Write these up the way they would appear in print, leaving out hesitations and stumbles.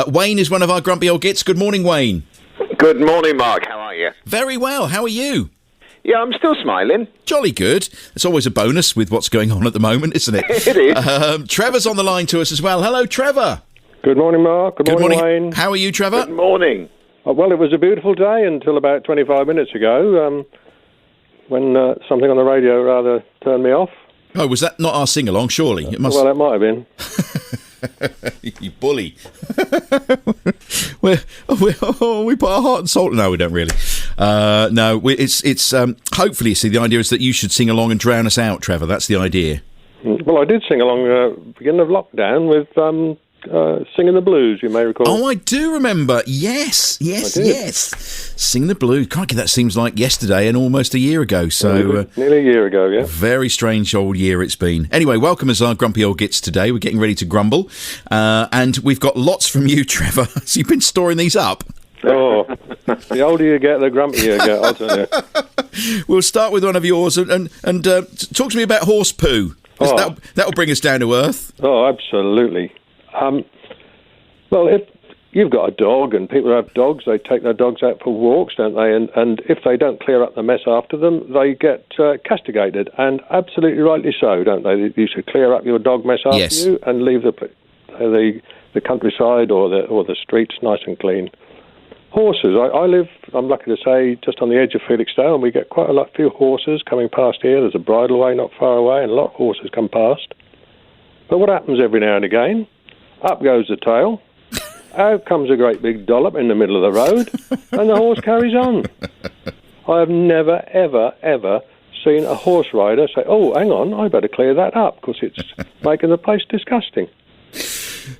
Wayne is one of our grumpy old gits. Good morning, Wayne. Good morning, Mark. How are you? Very well. How are you? Yeah, I'm still smiling. Jolly good. It's always a bonus with what's going on at the moment, isn't it? It is. Trevor's on the line to us as well. Hello, Trevor. Good morning, Mark. Good morning, Wayne. How are you, Trevor? Good morning. Well, it was a beautiful day until about 25 minutes ago, when something on the radio rather turned me off. Oh, was that not our sing-along, surely? It must... Well, it might have been. You bully. we put our heart and soul... No, we don't really. No, it's hopefully, see, the idea is that you should sing along and drown us out, Trevor. That's the idea. Well, I did sing along beginning of lockdown with Singing the Blues, you may recall. Oh, I do remember. Yes. Singing the Blues. Crikey, that seems like yesterday and almost a year ago. So nearly a year ago, yeah. Very strange old year it's been. Anyway, welcome as our grumpy old gits today. We're getting ready to grumble. And we've got lots from you, Trevor. So you've been storing these up. Oh, the older you get, the grumpier you get, I'll tell you. We'll start with one of yours and talk to me about horse poo. That'll bring us down to earth. Oh, absolutely. Well, if you've got a dog and people who have dogs, they take their dogs out for walks, don't they? And if they don't clear up the mess after them, they get castigated, and absolutely rightly so, don't they? You should clear up your dog mess after you and leave the countryside or the streets nice and clean. Horses, I'm lucky to say, just on the edge of Felixdale, and we get quite a few horses coming past here. There's a bridleway not far away, and a lot of horses come past. But what happens every now and again? Up goes the tail, out comes a great big dollop in the middle of the road, and the horse carries on. I have never, ever, ever seen a horse rider say, oh, hang on, I better clear that up, because it's making the place disgusting.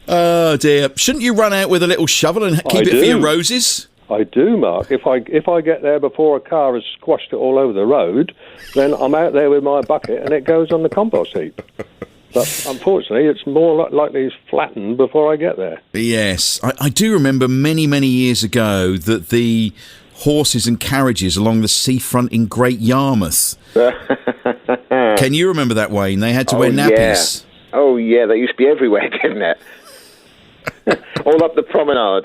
Oh, dear. Shouldn't you run out with a little shovel and keep it for your roses? I do, Mark. If I get there before a car has squashed it all over the road, then I'm out there with my bucket and it goes on the compost heap. But unfortunately, it's more likely it's flattened before I get there. Yes. I do remember many, many years ago that the horses and carriages along the seafront in Great Yarmouth. Can you remember that, Wayne? They had to wear nappies. Yeah. Oh, yeah, they used to be everywhere, didn't it? All up the promenade.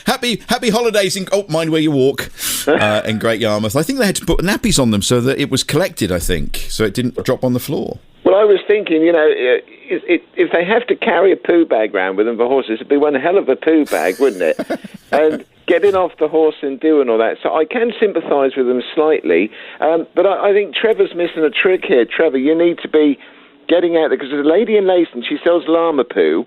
Happy holidays in... Oh, mind where you walk in Great Yarmouth. I think they had to put nappies on them so that it was collected, I think, so it didn't drop on the floor. Well, I was thinking, if they have to carry a poo bag around with them for horses, it'd be one hell of a poo bag, wouldn't it? And getting off the horse and doing all that. So I can sympathise with them slightly. But I think Trevor's missing a trick here. Trevor, you need to be getting out there, because there's a lady in Leyston, she sells llama poo,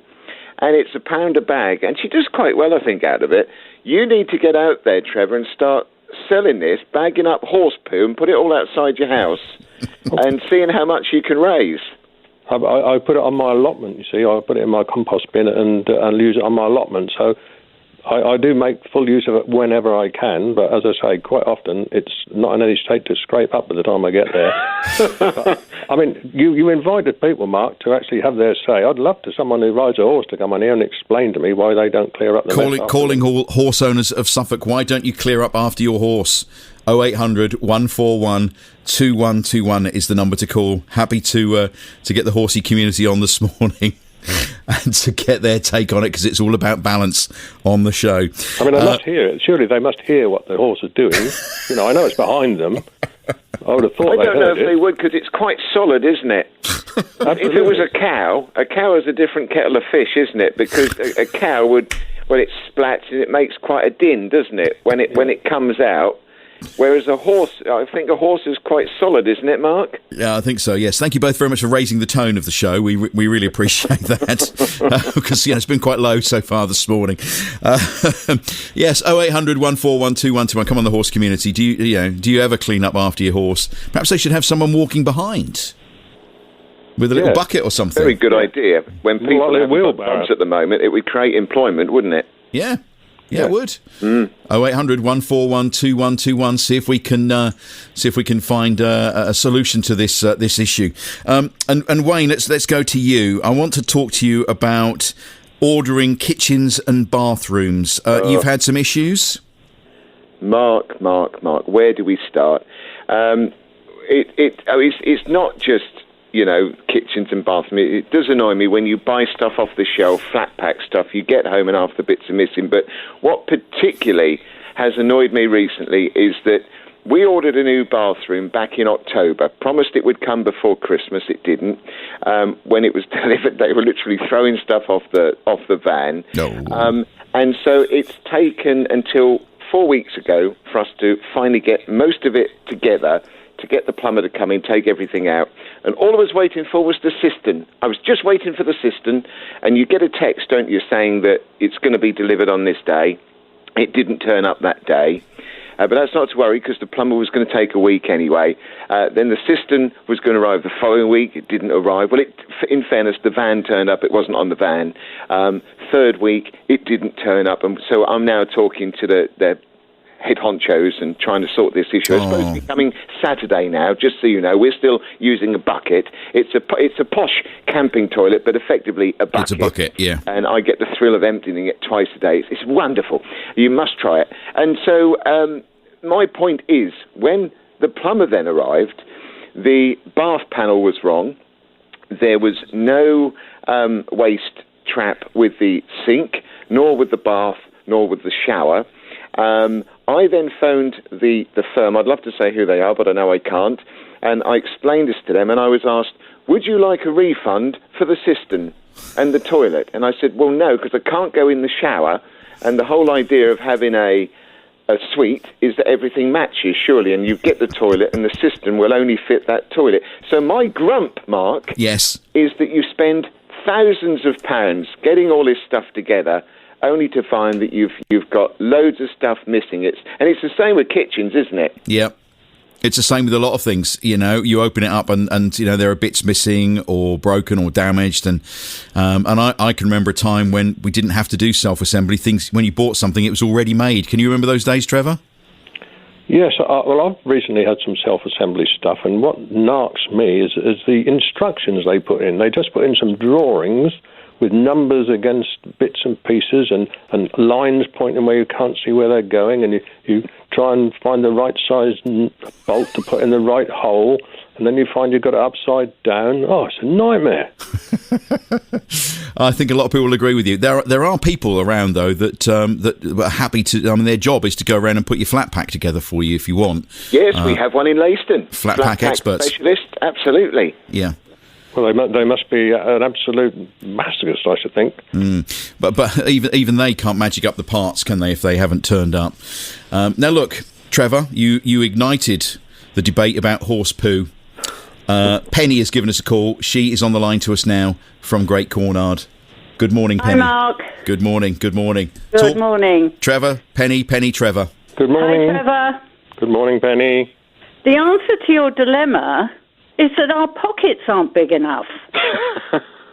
and it's £1 a bag, and she does quite well, I think, out of it. You need to get out there, Trevor, and start selling this, bagging up horse poo, and put it all outside your house, and seeing how much you can raise. I put it on my allotment, you see. I put it in my compost bin and use it on my allotment, so I do make full use of it whenever I can, but as I say, quite often it's not in any state to scrape up by the time I get there. But, I mean, you invited people, Mark, to actually have their say. I'd love to someone who rides a horse to come on here and explain to me why they don't clear up the mess. Calling all horse owners of Suffolk, why don't you clear up after your horse? 0800 141 2121 is the number to call. Happy to get the horsey community on this morning. And to get their take on it, because it's all about balance on the show. I mean, I must hear it. Surely they must hear what the horse is doing. I know it's behind them. I would have thought I don't know if they would, because it's quite solid, isn't it? If it was a cow is a different kettle of fish, isn't it? Because a cow would, when it splats, it makes quite a din, doesn't it? When it comes out. Whereas a horse, I think a horse is quite solid, isn't it, Mark? Yeah, I think so, yes. Thank you both very much for raising the tone of the show. We really appreciate that, because it's been quite low so far this morning. Yes, 0800 141 2121. Come on, the horse community. Do you ever clean up after your horse? Perhaps they should have someone walking behind with a little bucket or something. Very good idea. When people have wheelbarrows at the moment, it would create employment, wouldn't it? Yeah. Yeah, it would. 0800 141 2121. See if we can find a solution to this issue. And Wayne, let's go to you. I want to talk to you about ordering kitchens and bathrooms. You've had some issues. Mark. Where do we start? It's not just kitchens and bathrooms. It does annoy me when you buy stuff off the shelf, flat pack stuff, you get home and half the bits are missing. But what particularly has annoyed me recently is that we ordered a new bathroom back in October, promised it would come before Christmas, it didn't. When it was delivered, they were literally throwing stuff off the van. No. And so it's taken until 4 weeks ago for us to finally get most of it together, to get the plumber to come in, take everything out. And all I was waiting for was the cistern. I was just waiting for the cistern, and you get a text, don't you, saying that it's going to be delivered on this day. It didn't turn up that day. But that's not to worry, because the plumber was going to take a week anyway. Then the cistern was going to arrive the following week. It didn't arrive. Well, in fairness, the van turned up. It wasn't on the van. Third week, it didn't turn up. And so I'm now talking to their head honchos and trying to sort this issue. It's supposed to be coming Saturday now, just so you know. We're still using a bucket. It's a posh camping toilet, but effectively a bucket. It's a bucket, yeah. And I get the thrill of emptying it twice a day. It's wonderful. You must try it. And so my point is, when the plumber then arrived, the bath panel was wrong. There was no waste trap with the sink, nor with the bath, nor with the shower. I then phoned the firm. I'd love to say who they are, but I know I can't. And I explained this to them, and I was asked, would you like a refund for the cistern and the toilet? And I said, well, no, because I can't go in the shower. And the whole idea of having a suite is that everything matches, surely, and you get the toilet, and the cistern will only fit that toilet. So my grump, Mark, yes, is that you spend thousands of pounds getting all this stuff together, only to find that you've got loads of stuff missing. It's the same with kitchens, isn't it? Yep. It's the same with a lot of things. You open it up and there are bits missing or broken or damaged. And I can remember a time when we didn't have to do self-assembly. Things, when you bought something, it was already made. Can you remember those days, Trevor? Yes, well, I've recently had some self-assembly stuff, and what narks me is the instructions they put in. They just put in some drawings with numbers against bits and pieces and lines pointing where you can't see where they're going, and you try and find the right size bolt to put in the right hole, and then you find you've got it upside down. Oh, it's a nightmare. I think a lot of people will agree with you. There are people around, though, that are happy to... I mean, their job is to go around and put your flat pack together for you if you want. Yes, we have one in Leiston. Flat pack experts. Specialist, absolutely. Yeah. Well, they must be an absolute masochist, I should think. But even they can't magic up the parts, can they, if they haven't turned up? Now, look, Trevor, you ignited the debate about horse poo. Penny has given us a call. She is on the line to us now from Great Cornard. Good morning, Penny. Hi, Mark. Good morning. Good morning. Good morning. Trevor, Penny, Trevor. Good morning. Hi, Trevor. Good morning, Penny. The answer to your dilemma is that our pockets aren't big enough.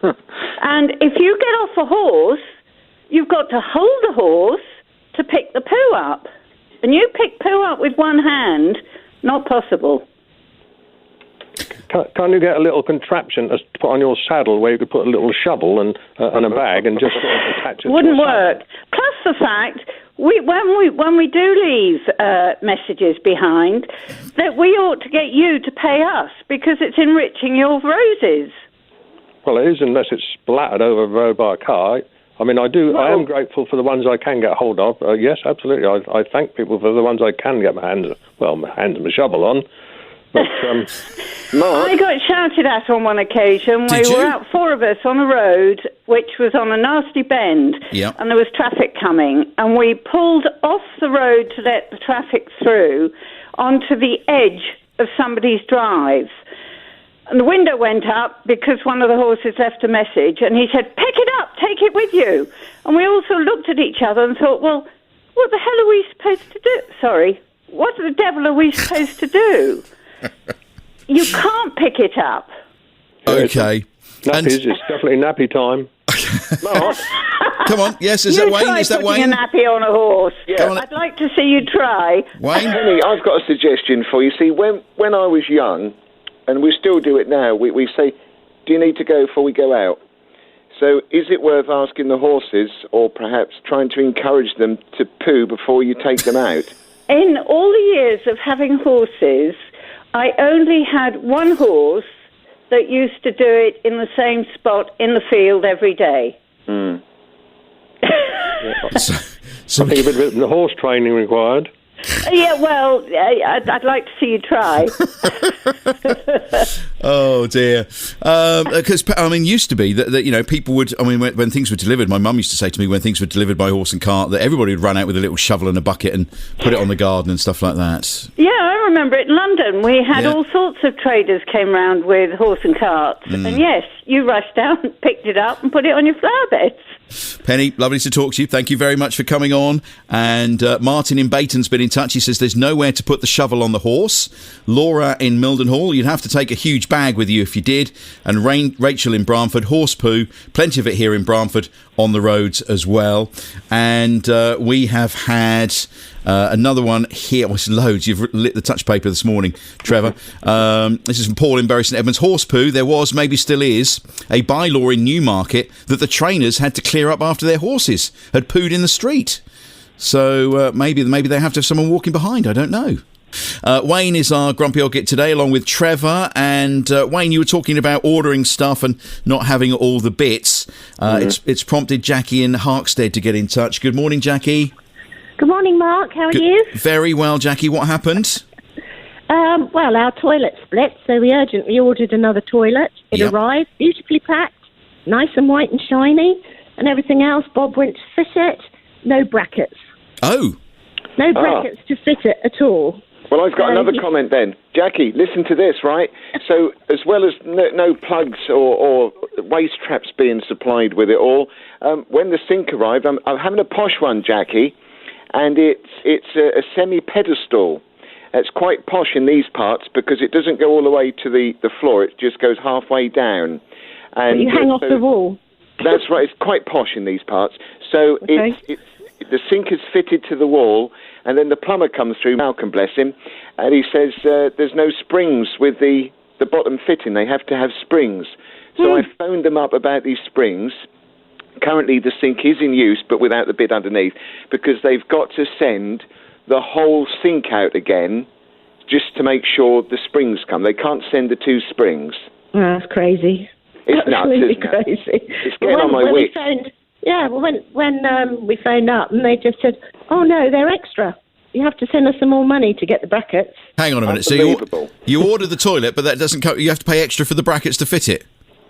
And if you get off a horse, you've got to hold the horse to pick the poo up. And you pick poo up with one hand, not possible. Can't you get a little contraption to put on your saddle where you could put a little shovel and a bag and just sort of attach it? Wouldn't work. Plus the fact, when we do leave messages behind, that we ought to get you to pay us because it's enriching your roses. Well, it is, unless it's splattered over the road by a car. I mean, I am grateful for the ones I can get hold of. Yes, absolutely. I thank people for the ones I can get my hands and my shovel on. But, I got shouted at on one occasion. Did we you? were out, four of us, on a road which was on a nasty bend, Yep. and there was traffic coming, and we pulled off the road to let the traffic through onto the edge of somebody's drive. And the window went up because one of the horses left a message, and he said, "Pick it up, take it with you." And we also looked at each other and thought, well, what the hell are we supposed to do? Sorry, what the devil are we supposed to do? You can't pick it up. Okay. nappies, it's definitely nappy time. Mark, Come on. Yes, is You that Wayne? try Is that putting Wayne? a nappy on a horse. Yeah. I'd like to see you try. Wayne? Penny, I've got a suggestion for you. See, when I was young, and we still do it now, we say, do you need to go before we go out? So is it worth asking the horses, or perhaps trying to encourage them to poo before you take them out? In all the years of having horses, I only had one horse that used to do it in the same spot in the field every day. Mm. So I think a bit of horse training required. Yeah, well, I'd like to see you try. Oh dear, because used to be that people would. When things were delivered, my mum used to say to me when things were delivered by horse and cart that everybody would run out with a little shovel and a bucket and put it on the garden and stuff like that. Yeah, I remember it in London. We had all sorts of traders came round with horse and carts, and yes, you rushed down, picked it up, and put it on your flower beds. Penny, lovely to talk to you. Thank you very much for coming on. And Martin in Bayton's been in touch. He says there's nowhere to put the shovel on the horse. Laura in Mildenhall, you'd have to take a huge bag with you if you did. And Rachel in Bramford, horse poo, plenty of it here in Bramford on the roads as well. And we have had another one here. Oh, it's loads. You've lit the touch paper this morning, Trevor. This is from Paul in Bury St Edmunds. Horse poo, there was, maybe still is, a bylaw in Newmarket that the trainers had to clear up after their horses had pooed in the street. So maybe they have to have someone walking behind. I don't know. Wayne is our grumpy old git today, along with Trevor. And Wayne, you were talking about ordering stuff and not having all the bits. It's prompted Jackie in Harkstead to get in touch. Good morning, Jackie. Good morning, Mark. How are you? Very well, Jackie. What happened? Well, our toilet split, so we urgently ordered another toilet. It arrived, beautifully packed, nice and white and shiny, and everything else. Bob went to fit it. No brackets. Oh. No brackets to fit it at all. Well, I've got another comment then. Jackie, listen to this, right? So, as well as no plugs or waste traps being supplied with it all, when the sink arrived, I'm having a posh one, Jackie, and it's a semi-pedestal. It's quite posh in these parts because it doesn't go all the way to the floor. It just goes halfway down. And but you hang off the wall. That's right. It's quite posh in these parts. So okay. The sink is fitted to the wall, and then the plumber comes through, Malcolm bless him, and he says there's no springs with the bottom fitting. They have to have springs. So I phoned them up about these springs. Currently the sink is in use, but without the bit underneath, because they've got to send the whole sink out again just to make sure the springs come. They can't send the two springs. Oh, that's crazy. It's nuts, really isn't it? Crazy. It's getting on my wits. When we phoned up, and they just said, "Oh no, they're extra. You have to send us some more money to get the brackets." Hang on a minute. So you ordered the toilet, but that doesn't come. You have to pay extra for the brackets to fit it.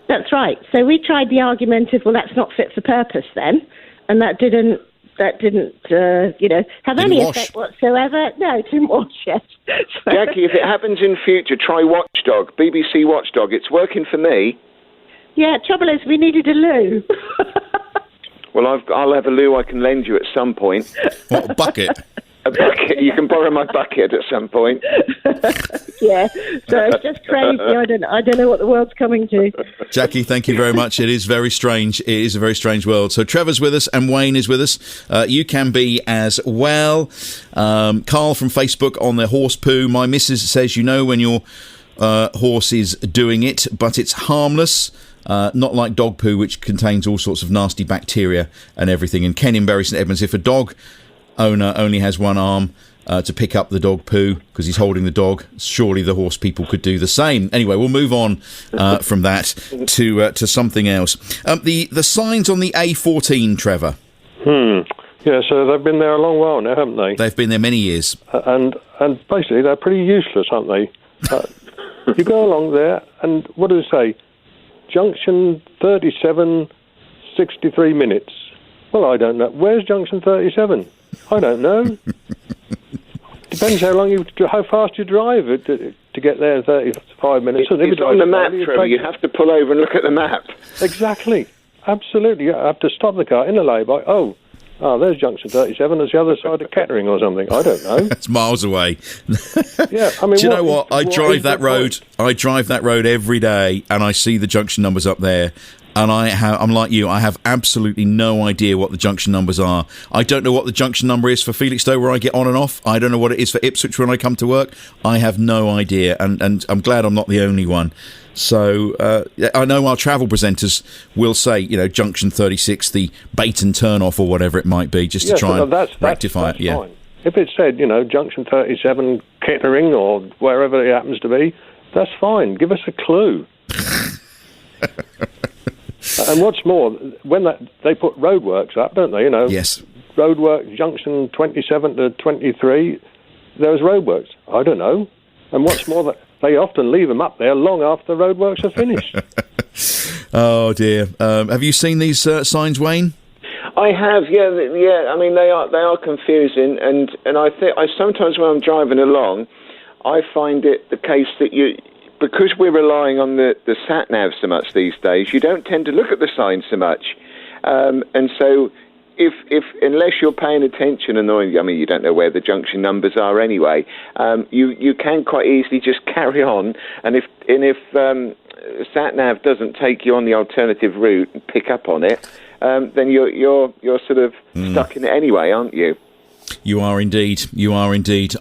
That's right. So we tried the argument of, well, that's not fit for purpose then, and that didn't have any effect whatsoever. No, it didn't wash yet. Jackie, if it happens in future, try Watchdog, BBC Watchdog. It's working for me. Yeah, trouble is we needed a loo. Well, I'll have a loo I can lend you at some point. What, a bucket? A bucket. You can borrow my bucket at some point. Yeah, so it's just crazy. I don't know what the world's coming to. Jackie, thank you very much. It is very strange. It is a very strange world. So Trevor's with us and Wayne is with us. You can be as well. Carl from Facebook on the horse poo. My missus says, when your horse is doing it, but it's harmless. Not like dog poo, which contains all sorts of nasty bacteria and everything. And Ken in Bury St Edmunds, if a dog owner only has one arm to pick up the dog poo because he's holding the dog, surely the horse people could do the same. Anyway, we'll move on from that to something else. The signs on the A14, Trevor. Yeah, so they've been there a long while now, haven't they? They've been there many years. And basically they're pretty useless, aren't they? You go along there, and what does it say? Junction 37, 63 minutes. Well, I don't know. Where's Junction 37? I don't know. Depends how fast you drive to get there in 35 minutes. It's on the map, Trevor. You have to pull over and look at the map. Exactly. Absolutely. You have to stop the car in a lay-by. Oh, there's Junction 37. It's the other side of Kettering or something. I don't know. It's miles away. Yeah, I mean, do you know what? I drive that road. I drive that road every day, and I see the junction numbers up there. And I'm like you. I have absolutely no idea what the junction numbers are. I don't know what the junction number is for Felixstowe, where I get on and off. I don't know what it is for Ipswich when I come to work. I have no idea, and I'm glad I'm not the only one. So I know our travel presenters will say, Junction 36, the Bayton turn-off or whatever it might be, just to try and rectify it. Yeah. Fine. If it said, Junction 37, Kettering, or wherever it happens to be, that's fine. Give us a clue. And what's more, when they put roadworks up, don't they? Yes. Roadwork junction 27 to 23. There's roadworks. I don't know. And what's more, they often leave them up there long after the roadworks are finished. Oh dear. Have you seen these signs, Wayne? I have, yeah. I mean, they are confusing, and I think sometimes when I'm driving along, I find it the case that because we're relying on the sat nav so much these days, you don't tend to look at the signs so much, and so if unless you're paying attention, you don't know where the junction numbers are anyway. You can quite easily just carry on, and if sat nav doesn't take you on the alternative route and pick up on it, then you're sort of stuck in it anyway, aren't you? You are indeed.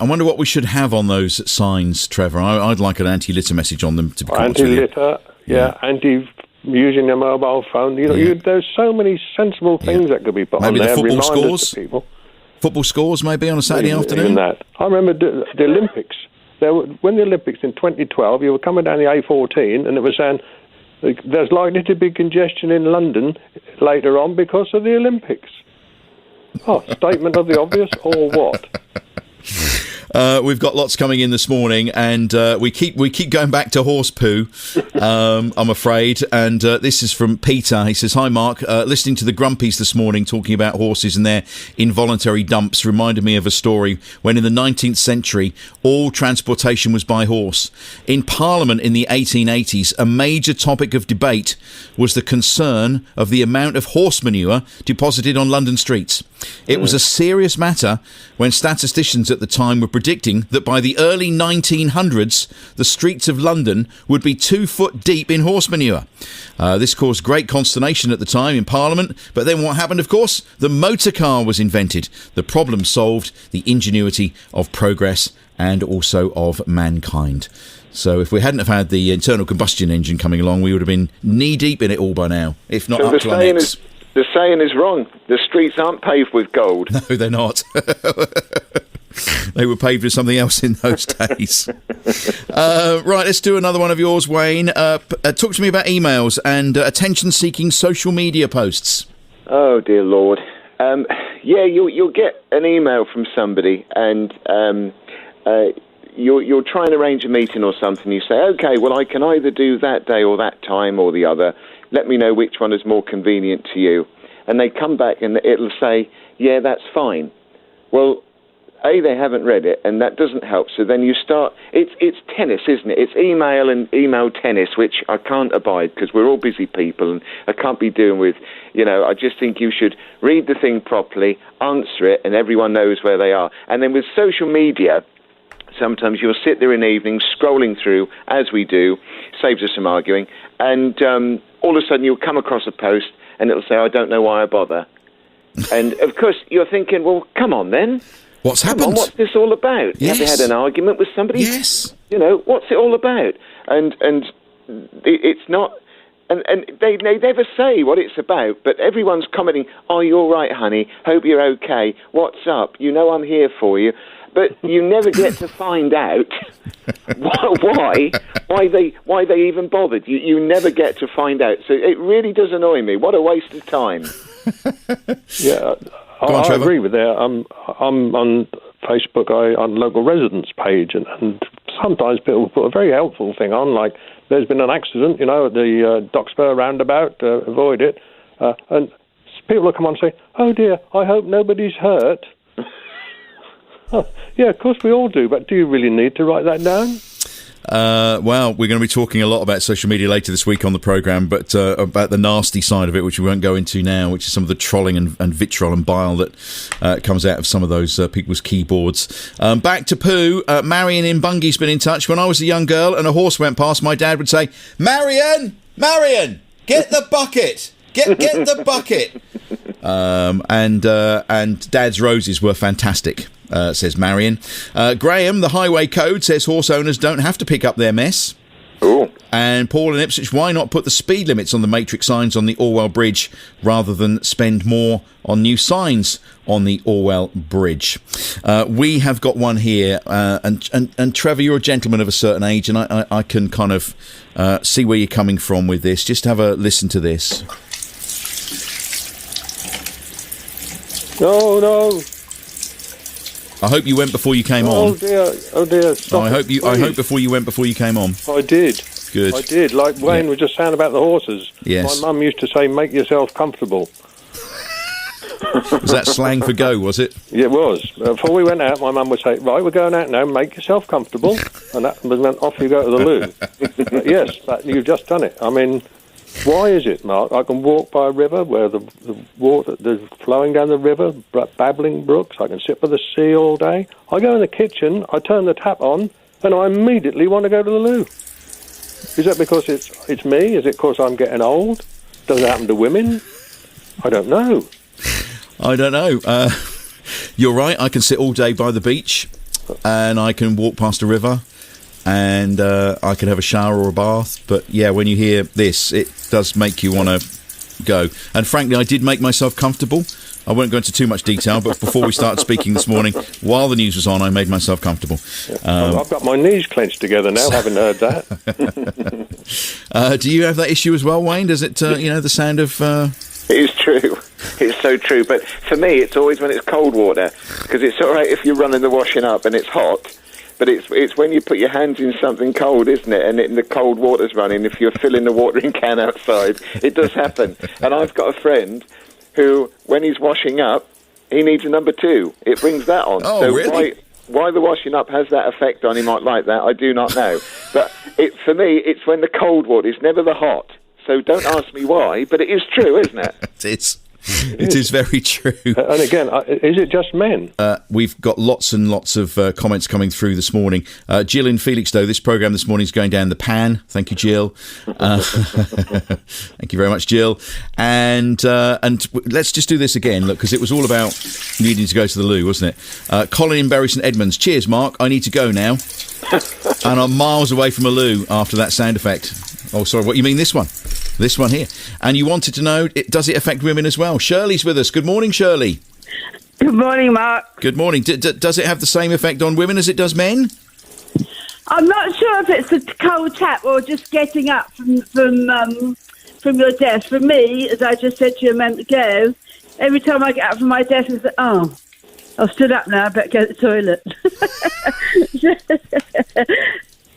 I wonder what we should have on those signs, Trevor. I'd like an anti-litter message on them. To be anti-litter, using your mobile phone. There's so many sensible things that could be put maybe on there. Maybe the football reminders scores. to people. Football scores, maybe on a Saturday afternoon. Even that. I remember the Olympics. When the Olympics in 2012, you were coming down the A14, and it was saying there's likely to be congestion in London later on because of the Olympics. Oh, statement of the obvious, or what? We've got lots coming in this morning, and we keep going back to horse poo, I'm afraid. And this is from Peter. He says, "Hi, Mark. Listening to the Grumpies this morning talking about horses and their involuntary dumps reminded me of a story when in the 19th century all transportation was by horse. In Parliament in the 1880s, a major topic of debate was the concern of the amount of horse manure deposited on London streets. It was a serious matter when statisticians at the time were predicting that by the early 1900s, the streets of London would be 2 foot deep in horse manure. This caused great consternation at the time in Parliament, but then what happened, of course? The motor car was invented. The problem solved, the ingenuity of progress and also of mankind. So if we hadn't have had the internal combustion engine coming along, we would have been knee-deep in it all by now, if not up to our necks. The saying is wrong. The streets aren't paved with gold. No, they're not. They were paved with something else in those days. Right, let's do another one of yours, Wayne. Talk to me about emails and attention-seeking social media posts. Oh, dear Lord. You'll get an email from somebody, and you'll try and arrange a meeting or something. You say, OK, well, I can either do that day or that time or the other. Let me know which one is more convenient to you. And they come back and it'll say, yeah, that's fine. Well, A, they haven't read it, and that doesn't help. So then you start, it's tennis, isn't it? It's email and email tennis, which I can't abide because we're all busy people and I can't be doing with, I just think you should read the thing properly, answer it, and everyone knows where they are. And then with social media, sometimes you'll sit there in the evening scrolling through, as we do, saves us some arguing, and all of a sudden you'll come across a post and it'll say, I don't know why I bother. And, of course, you're thinking, well, come on then. What's happened? What's this all about? Yes. Have you had an argument with somebody? Yes. What's it all about? And it's not... And they never say what it's about, but everyone's commenting, oh, you're right, honey, hope you're okay, what's up, I'm here for you. But you never get to find out why they even bothered. You never get to find out. So it really does annoy me. What a waste of time. Yeah, I agree with that. I'm on Facebook, on local residents page, and sometimes people put a very helpful thing on, like there's been an accident, at the Dockspur roundabout, avoid it. And people will come on and say, oh dear, I hope nobody's hurt. Oh, yeah, of course we all do, but do you really need to write that down? Well, we're going to be talking a lot about social media later this week on the programme, but about the nasty side of it, which we won't go into now, which is some of the trolling and vitriol and bile that comes out of some of those people's keyboards. Back to poo. Marion in Bungay's been in touch. When I was a young girl and a horse went past, my dad would say, Marion, get the bucket. Get the bucket. And Dad's roses were fantastic, says Marion. Graham, the highway code, says horse owners don't have to pick up their mess. Ooh. And Paul in Ipswich, why not put the speed limits on the matrix signs on the Orwell Bridge rather than spend more on new signs on the Orwell Bridge? We have got one here, and Trevor, you're a gentleman of a certain age, and I can kind of see where you're coming from with this. Just have a listen to this. Oh, no. I hope you went before you came Oh, on. dear. Oh, dear. Stop I hope it, please. before you went before you came on. I did. Good. I did. Like Wayne was just saying about the horses. Yes. My mum used to say, make yourself comfortable. Was that slang for go, was it? Yeah, it was. Before we went out, my mum would say, right, we're going out now, make yourself comfortable. And that meant off you go to the loo. But yes, you've just done it. I mean, why is it, Mark? I can walk by a river where the water is flowing down the river, babbling brooks. I can sit by the sea all day. I go in the kitchen, I turn the tap on, and I immediately want to go to the loo. Is that because it's me? Is it because I'm getting old? Does it happen to women? I don't know. I don't know. You're right. I can sit all day by the beach, and I can walk past a river, and I can have a shower or a bath. But yeah, when you hear this, it does make you want to go. And frankly, I did make myself comfortable. I won't go into too much detail, but before we started speaking this morning, while the news was on, I made myself comfortable. I've got my knees clenched together now, having heard that. Do you have that issue as well, Wayne? Does it, the sound of... It is true. It's so true. But for me, it's always when it's cold water, because it's all right if you're running the washing up and it's hot, but it's when you put your hands in something cold, isn't it? And the cold water's running. If you're filling the watering can outside, it does happen. And I've got a friend who, when he's washing up, he needs a number 2. It brings that on. Oh, so really? Why the washing up has that effect on him like that, I do not know. But for me, it's when the cold water, it's never the hot. So don't ask me why, but it is true, isn't it? It is very true. And again, is it just men? We've got lots and lots of comments coming through this morning. Jill in Felixstowe, this programme this morning is going down the pan. Thank you, Jill. Thank you very much, Jill. And let's just do this again, look, because it was all about needing to go to the loo, wasn't it? Colin in Bury St Edmunds. Cheers, Mark. I need to go now. And I'm miles away from a loo after that sound effect. Oh, sorry, what you mean this one? This one here. And you wanted to know, does it affect women as well? Shirley's with us. Good morning, Shirley. Good morning, Mark. Good morning. Does it have the same effect on women as it does men? I'm not sure if it's a cold tap or just getting up from your desk. For me, as I just said to you a moment ago, every time I get up from my desk, it's like, oh, I've stood up now, I better go to the toilet.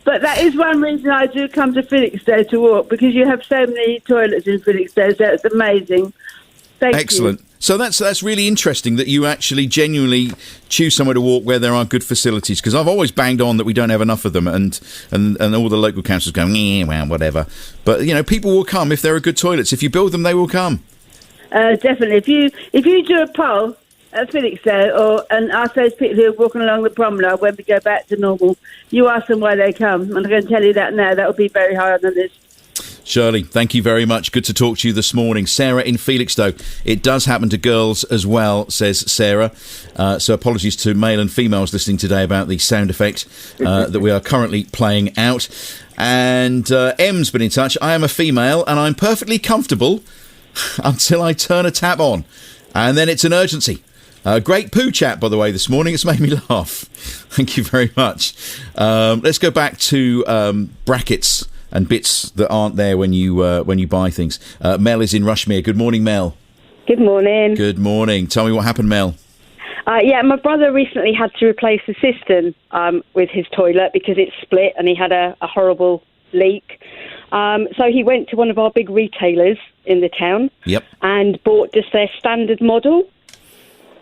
But that is one reason I do come to Felixstowe to walk, because you have so many toilets in Felixstowe, so it's amazing. Thank you. Excellent. So that's really interesting that you actually genuinely choose somewhere to walk where there are good facilities, because I've always banged on that we don't have enough of them, and all the local councils go, well, whatever. But, people will come if there are good toilets. If you build them, they will come. Definitely. If you do a poll at Felixstowe, and ask those people who are walking along the promenade when we go back to normal, you ask them why they come. And I'm going to tell you that now. That will be very high on the list. Shirley, thank you very much. Good to talk to you this morning. Sarah in Felixstowe. It does happen to girls as well, says Sarah. So apologies to male and females listening today about the sound effect that we are currently playing out. And M's been in touch. I am a female and I'm perfectly comfortable until I turn a tap on. And then it's an urgency. Great poo chat, by the way, this morning. It's made me laugh. Thank you very much. Let's go back to brackets and bits that aren't there when you buy things. Mel is in Rushmere. Good morning, Mel. Good morning. Good morning. Tell me what happened, Mel. My brother recently had to replace the cistern with his toilet because it split and he had a horrible leak. So he went to one of our big retailers in the town. Yep. And bought just their standard model.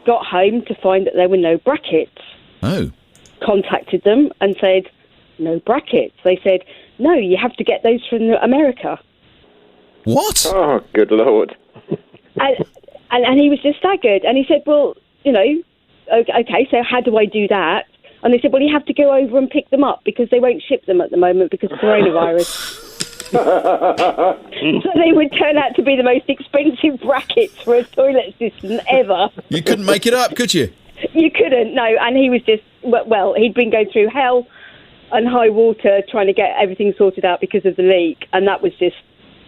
Got home to find that there were no brackets. Oh. Contacted them and said, no brackets. They said, no, you have to get those from America. What? Oh, good Lord. And he was just staggered. And he said, well, okay, so how do I do that? And they said, well, you have to go over and pick them up because they won't ship them at the moment because of coronavirus. So they would turn out to be the most expensive brackets for a toilet system ever. You couldn't make it up, could you? You couldn't, no. And he was just, well, he'd been going through hell and high water trying to get everything sorted out because of the leak. And that was just,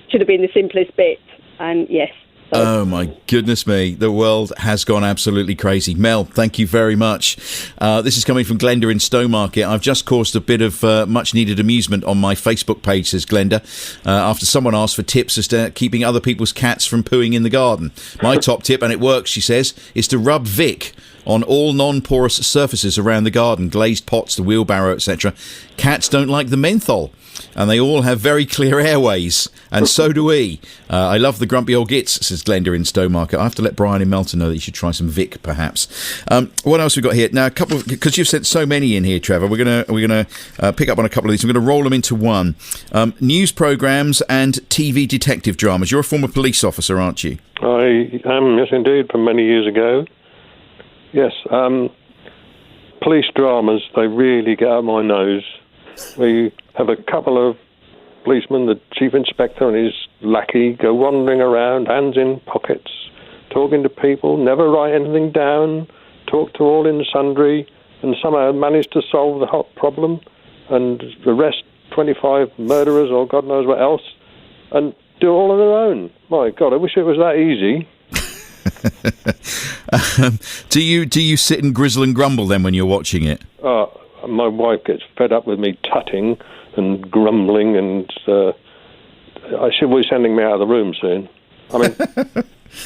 should have been the simplest bit. And yes. Oh, my goodness me. The world has gone absolutely crazy. Mel, thank you very much. This is coming from Glenda in Stowmarket. I've just caused a bit of much-needed amusement on my Facebook page, says Glenda, after someone asked for tips as to keeping other people's cats from pooing in the garden. My top tip, and it works, she says, is to rub Vic on all non-porous surfaces around the garden, glazed pots, the wheelbarrow, etc. Cats don't like the menthol, and they all have very clear airways, and so do we. I love the grumpy old Gits, says Glenda in Stowmarket. I have to let Brian in Melton know that you should try some Vic, perhaps. What else we got here? Now, a couple of, because you've sent so many in here, Trevor. We're gonna pick up on a couple of these. We're going to roll them into one. News programmes and TV detective dramas. You're a former police officer, aren't you? I am, yes, indeed, from many years ago. Yes, police dramas, they really get out my nose. We have a couple of policemen, the chief inspector and his lackey, go wandering around, hands in pockets, talking to people, never write anything down, talk to all in sundry, and somehow manage to solve the hot problem and arrest 25 murderers or God knows what else, and do it all on their own. My God, I wish it was that easy. Do you sit and grizzle and grumble then when you're watching it? My wife gets fed up with me tutting and grumbling, and she'll be sending me out of the room soon. I mean,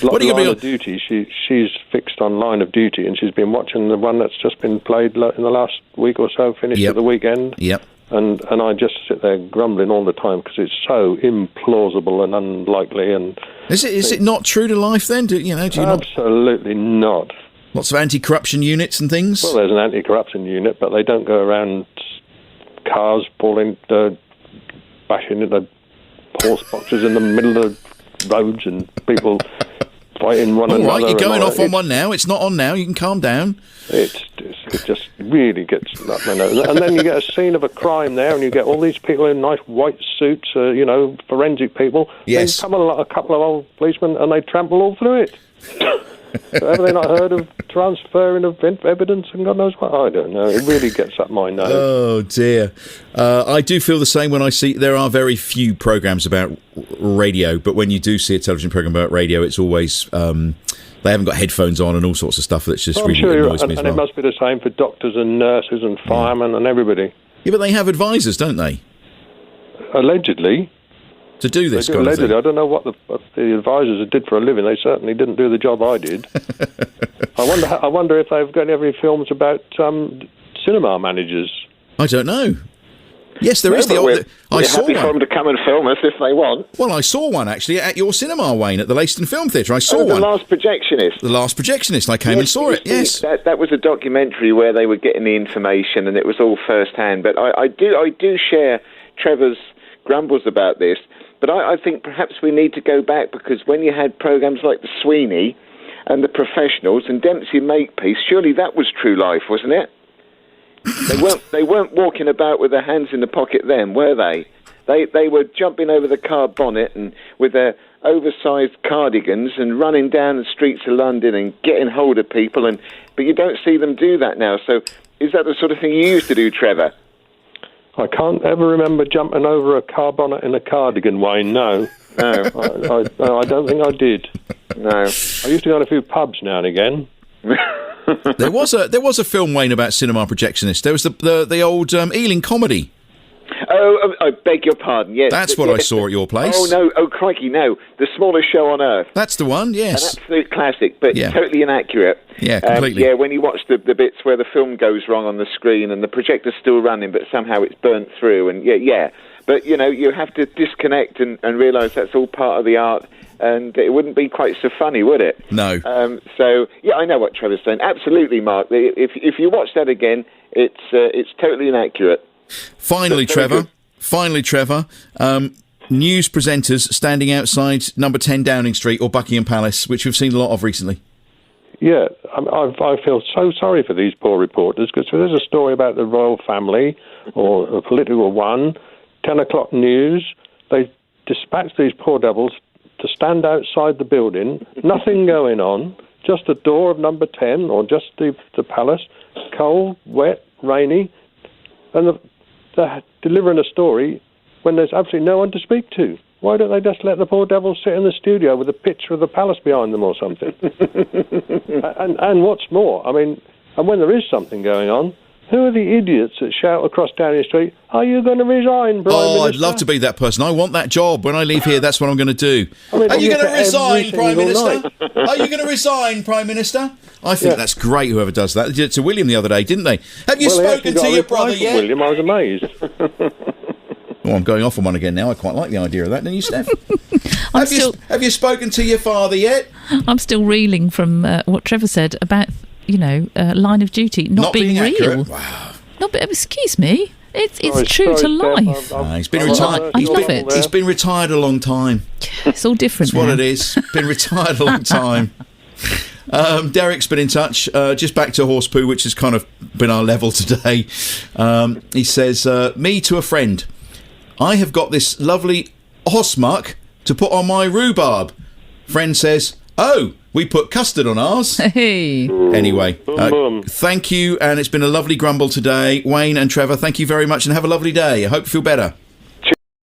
line of duty. She's fixed on Line of Duty, and she's been watching the one that's just been played in the last week or so, finished at the weekend. Yep. And I just sit there grumbling all the time because it's so implausible and unlikely. And is it not true to life then? Do you absolutely not. Lots of anti-corruption units and things? Well, there's an anti-corruption unit, but they don't go around cars bashing into horse boxes in the middle of roads and people fighting one another. All right, you're going off on one now. It's not on now. You can calm down. It just really gets up my nose. And then you get a scene of a crime there, and you get all these people in nice white suits, forensic people. Yes. Then come a couple of old policemen, and they trample all through it. Have they not heard of transferring of evidence and God knows what? I don't know. It really gets up my nose. Oh, dear. I do feel the same when I see... There are very few programmes about radio, but when you do see a television programme about radio, it's always... they haven't got headphones on and all sorts of stuff that's just really annoys me as well. And it must be the same for doctors and nurses and firemen and everybody. Yeah, but they have advisors, don't they? Allegedly. To do this kind of thing. I don't know what the advisors did for a living. They certainly didn't do the job I did. I wonder if they've got any films about cinema managers. I don't know. Yes, there is the old... We're happy for them to come and film us if they want. Well, I saw one, actually, at your cinema, Wayne, at the Leiston Film Theatre. I saw one. The Last Projectionist. The Last Projectionist. I came and saw it, yes. That was a documentary where they were getting the information, and it was all first-hand. But I do share Trevor's grumbles about this, but I think perhaps we need to go back, because when you had programmes like The Sweeney and The Professionals and Dempsey Makepeace, surely that was true life, wasn't it? They weren't walking about with their hands in the pocket then, were they? They were jumping over the car bonnet and with their oversized cardigans and running down the streets of London and getting hold of people, but you don't see them do that now. So is that the sort of thing you used to do, Trevor? I can't ever remember jumping over a car bonnet in a cardigan, Wayne, no. No. I don't think I did. No. I used to go to a few pubs now and again. There was a film, Wayne, about cinema projectionists. There was the old Ealing comedy. Oh, I beg your pardon, yes. That's what I saw at your place. Oh, no, crikey, no. The Smallest Show on Earth. That's the one, yes. An absolute classic, but totally inaccurate. Yeah, completely. When you watch the bits where the film goes wrong on the screen and the projector's still running, but somehow it's burnt through, and But, you have to disconnect and realise that's all part of the art, and it wouldn't be quite so funny, would it? No. I know what Trevor's saying. Absolutely, Mark. If you watch that again, it's totally inaccurate. Finally, Trevor, news presenters standing outside number 10 Downing Street or Buckingham Palace, which we've seen a lot of recently. Yeah, I feel so sorry for these poor reporters, because there's a story about the royal family or a political one, 10 o'clock news, they dispatch these poor devils to stand outside the building, nothing going on, just the door of number 10 or just the palace, cold, wet, rainy, and they're delivering a story when there's absolutely no one to speak to. Why don't they just let the poor devils sit in the studio with a picture of the palace behind them or something? and what's more, I mean, and when there is something going on, who are the idiots that shout across Downing Street, "Are you going to resign, Prime Minister?" I'd love to be that person. I want that job. When I leave here, that's what I'm going to do. I mean, are you going to resign, every Prime single Minister? Are you going to resign, Prime Minister? I think Yeah. that's great, whoever does that. They did it to William the other day, didn't they? Have you Well, he actually spoken got to a your reply brother from yet? William, I was amazed. Oh, I'm going off on one again now. I quite like the idea of that, don't you, Steph? Have you spoken to your father yet? I'm still reeling from what Trevor said about, Line of Duty not being real. accurate. Wow. No, but excuse me. It's Sorry, true to Steph, life. He's been retired. I love it. He's been retired a long time. It's all different That's what now. it is. Been retired a long time. Derek's been in touch. Just back to horse poo, which has kind of been our level today. He says, me to a friend. I have got this lovely horse muck to put on my rhubarb. Friend says, oh, we put custard on ours. Hey. Anyway, boom. thank you, and it's been a lovely grumble today. Wayne and Trevor, thank you very much, and have a lovely day. I hope you feel better.